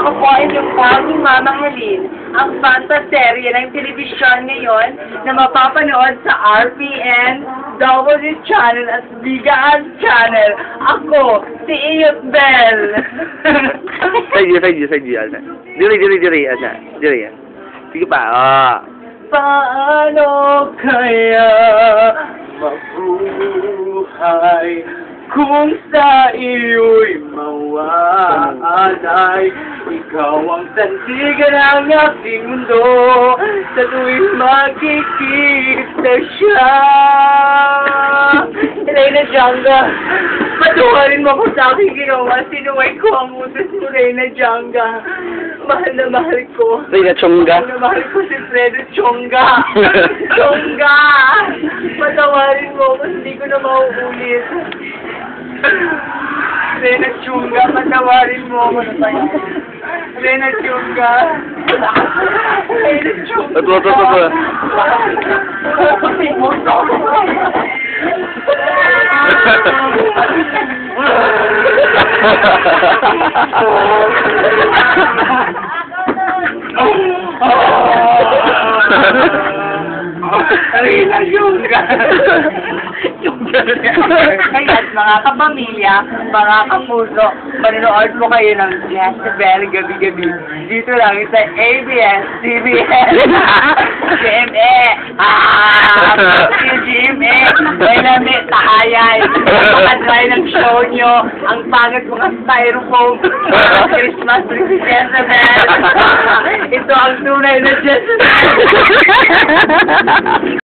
Ako po ay yung bagong mamahalin, ang fantaserye ng telebisyon ngayon na mapapanood sa RPN, W Channel at Bigaan Channel. Ako, si Iyot Bell. Sige, Alsa. Diri, Alsa. Diri. Sige pa, Paano kaya mabuhay kung sa iyo'y mawaalay? Ikaw ang sandigan ng aking mundo sa tuwing makikita siya. Reyna Janga, patuwarin mo ko sa aking ginawa. Sinuway ko ang utos mo, Reyna Janga. Mahal na mahal ko. Reyna Chonga. Mahal na mahal ko si Fredo Chonga. Chonga! Patawarin mo ko, hindi ko na mauulit. Reyna Chonga, patawarin mo ako na tayo. Reyna Chonga. Reyna Chonga. Ito. Reyna Chonga. Kaya mga kapamilya, mga kapuso, manonood mo kayo ng Jezebel gabi-gabi. Dito lang sa ABS-CBN. GMA! GMA! May nami, tahayay. Napakadry ng show nyo. Ang pangit mga styrofoam. Christmas tree si Jezebel. Ito ang tunay na Jezebel.